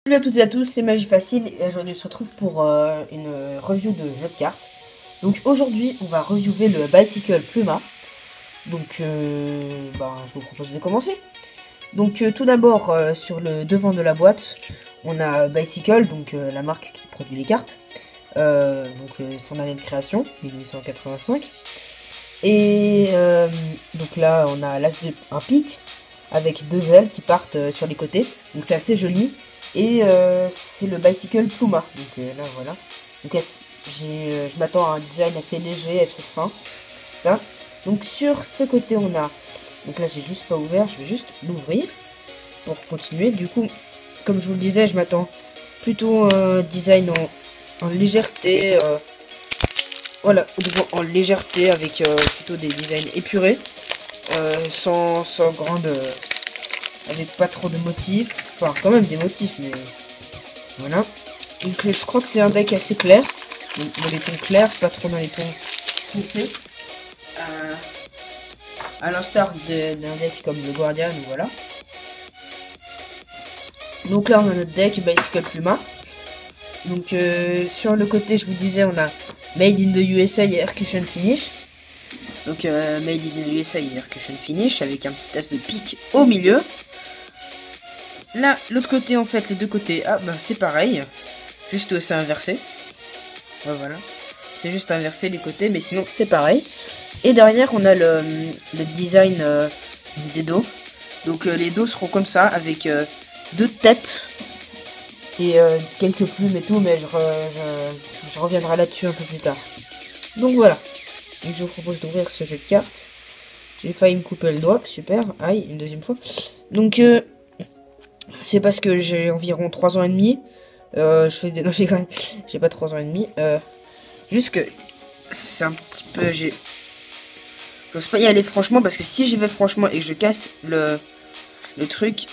Salut à toutes et à tous, c'est Magie Facile et aujourd'hui on se retrouve pour une review de jeu de cartes. Donc aujourd'hui on va reviewer le Bicycle Pluma. Donc je vous propose de commencer. Donc tout d'abord sur le devant de la boîte on a Bicycle, donc la marque qui produit les cartes. Son année de création, 1885. Et donc là on a un pic avec deux ailes qui partent sur les côtés. Donc c'est assez joli. Et c'est le Bicycle Pluma. Donc là voilà. Donc je m'attends à un design assez léger, assez fin. Ça. Donc sur ce côté on a. Donc là j'ai juste pas ouvert, je vais juste l'ouvrir pour continuer. Du coup, comme je vous le disais, je m'attends plutôt à un design en légèreté. Voilà, en légèreté avec plutôt des designs épurés. Sans grande. Avec pas trop de motifs. Enfin, quand même des motifs, mais voilà. Donc je crois que c'est un deck assez clair. Donc, dans les tons clairs, pas trop dans les tons foncés. À l'instar d'un deck comme le Guardian, voilà. Donc là on a notre deck Bicycle Pluma. Donc sur le côté, je vous disais, on a Made in the USA et Execution Finish. Donc Made in the USA et Execution Finish avec un petit as de pique au milieu. Là, l'autre côté, en fait, les deux côtés, c'est pareil. Juste c'est inversé. Voilà. C'est juste inversé les côtés, mais sinon c'est pareil. Et derrière, on a le design des dos. Donc les dos seront comme ça, avec deux têtes et quelques plumes et tout, mais je reviendrai là-dessus un peu plus tard. Donc voilà. Donc, je vous propose d'ouvrir ce jeu de cartes. J'ai failli me couper le doigt, super. Aïe, une deuxième fois. Donc c'est parce que j'ai environ 3 ans et demi. Je fais des... Non, j'ai pas 3 ans et demi. Juste que c'est un petit peu... J'ose pas y aller franchement, parce que si j'y vais franchement et que je casse le truc...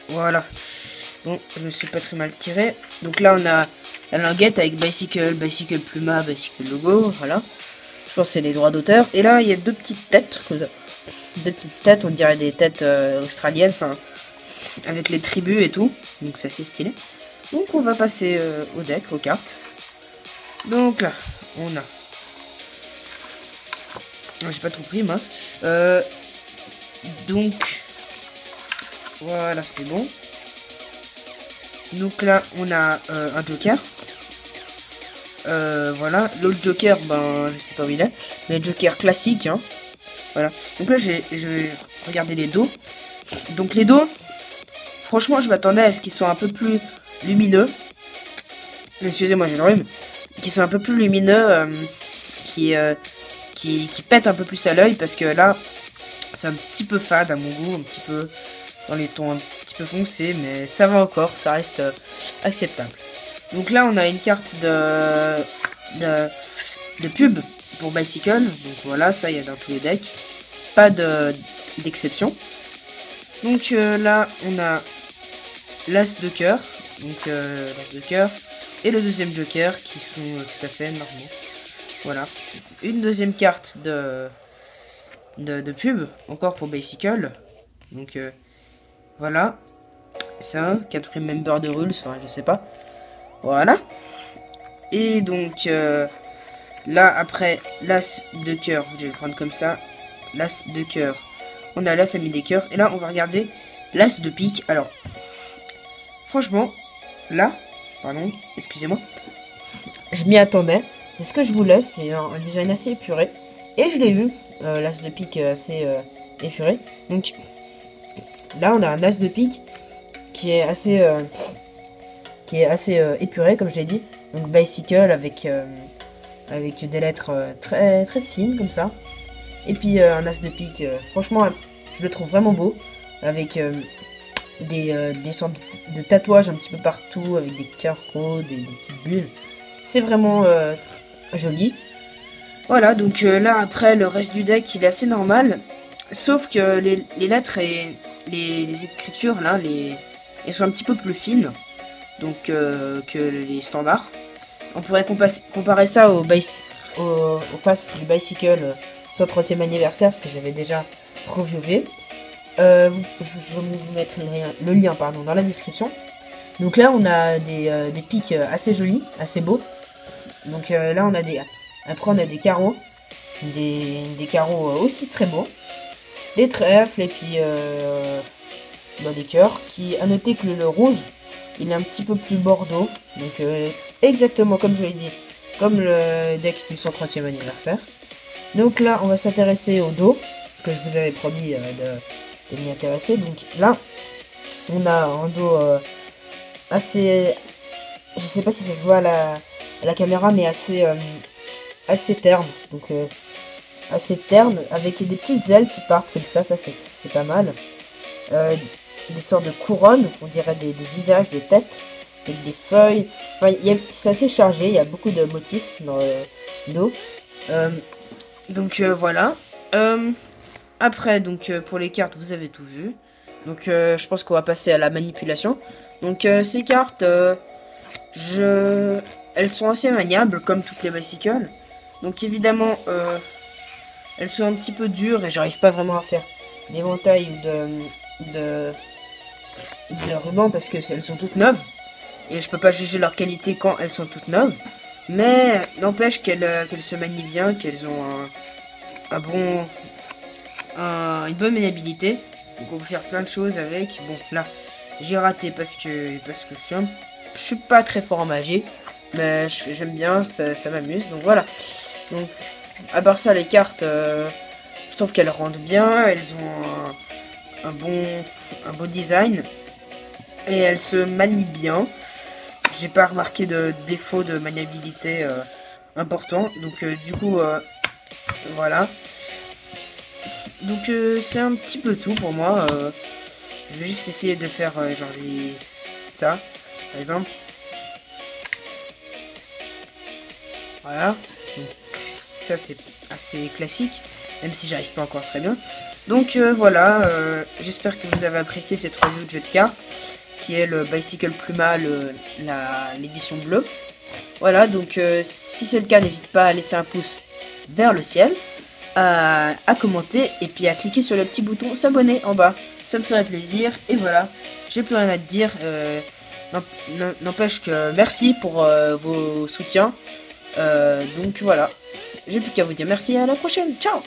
Voilà. Bon, je me suis pas très mal tiré. Donc là, on a la languette avec Bicycle Pluma, Bicycle Logo, voilà. Je pense que c'est les droits d'auteur. Et là, il y a deux petites têtes, comme ça. Deux petites têtes, on dirait des têtes australiennes, enfin... avec les tribus et tout, donc c'est assez stylé. Donc on va passer au deck, aux cartes. Donc là, on a... J'ai pas tout pris, mince. Donc, voilà, c'est bon. Donc là, on a un joker. Voilà, l'autre joker, je sais pas où il est. Mais joker classique, hein. Voilà. Donc là, je vais regarder les dos. Donc les dos... Franchement, je m'attendais à ce qu'ils soient un peu plus lumineux. Excusez-moi, j'ai le rhume. Qui sont un peu plus lumineux. Qui pètent un peu plus à l'œil. Parce que là, c'est un petit peu fade à mon goût. Un petit peu dans les tons un petit peu foncés. Mais ça va encore. Ça reste acceptable. Donc là, on a une carte de pub pour Bicycle. Donc voilà, ça, il y a dans tous les decks. Pas d'exception. Donc là, on a l'as de cœur, donc l'as de cœur, et le deuxième joker qui sont tout à fait normaux. Voilà. Une deuxième carte de pub, encore pour Bicycle. Donc voilà. Ça, quatrième member de rules, enfin je sais pas. Voilà. Et donc là, après l'as de cœur, je vais le prendre comme ça. L'as de cœur. On a la famille des cœurs. Et là, on va regarder l'as de pique. Alors, franchement, là, pardon, excusez-moi, je m'y attendais. C'est ce que je voulais. C'est un design assez épuré. Et je l'ai eu, l'as de pique assez épuré. Donc, là, on a un as de pique qui est assez, épuré, comme je l'ai dit. Donc, bicycle avec des lettres très, très fines, comme ça. Et puis un as de pique, franchement, je le trouve vraiment beau. Avec des sortes de tatouages un petit peu partout, avec des carreaux, des petites bulles. C'est vraiment joli. Voilà, donc là, après, le reste du deck, il est assez normal. Sauf que les lettres et les écritures, là, elles sont un petit peu plus fines. Donc, que les standards. On pourrait comparer ça au face du Bicycle 130e anniversaire que j'avais déjà reviewé. Je vais vous mettre le lien pardon, dans la description. Donc là, on a des pics assez jolis, assez beaux. Donc là, on a des... Après, on a des carreaux. Des carreaux aussi très beaux. Des trèfles et puis des cœurs. Qui, à noter que le rouge, il est un petit peu plus bordeaux. Donc exactement comme je l'ai dit. Comme le deck du 130e anniversaire. Donc là, on va s'intéresser au dos. Que je vous avais promis de m'y intéresser. Donc là, on a un dos assez... Je sais pas si ça se voit à la caméra, mais assez terne. Donc assez terne, avec des petites ailes qui partent comme ça c'est pas mal. Des sortes de couronnes, on dirait des visages, des têtes, avec des feuilles. Enfin, c'est assez chargé, il y a beaucoup de motifs dans le dos. Donc voilà. Après, donc pour les cartes, vous avez tout vu. Donc je pense qu'on va passer à la manipulation. Donc ces cartes, elles sont assez maniables comme toutes les bicycles. Donc évidemment, elles sont un petit peu dures et j'arrive pas vraiment à faire d'éventail ou de ruban parce que elles sont toutes neuves. Et je peux pas juger leur qualité quand elles sont toutes neuves. Mais n'empêche qu'elles se manient bien, qu'elles ont une bonne maniabilité. Donc on peut faire plein de choses avec. Bon là, j'ai raté parce que je suis pas très fort en magie. Mais j'aime bien, ça m'amuse. Donc voilà. Donc à part ça, les cartes, je trouve qu'elles rendent bien. Elles ont un beau design. Et elles se manient bien. J'ai pas remarqué de défaut de maniabilité important. Donc du coup, voilà. Donc c'est un petit peu tout pour moi. Je vais juste essayer de faire genre ça, par exemple. Voilà. Donc, ça c'est assez classique, même si j'arrive pas encore très bien. Donc voilà, j'espère que vous avez apprécié cette review de jeu de cartes, qui est le Bicycle Pluma, l'édition bleue. Voilà, donc si c'est le cas, n'hésite pas à laisser un pouce vers le ciel, à commenter et puis à cliquer sur le petit bouton s'abonner en bas. Ça me ferait plaisir et voilà, j'ai plus rien à te dire. N'empêche que merci pour vos soutiens. Donc voilà, j'ai plus qu'à vous dire merci et à la prochaine. Ciao!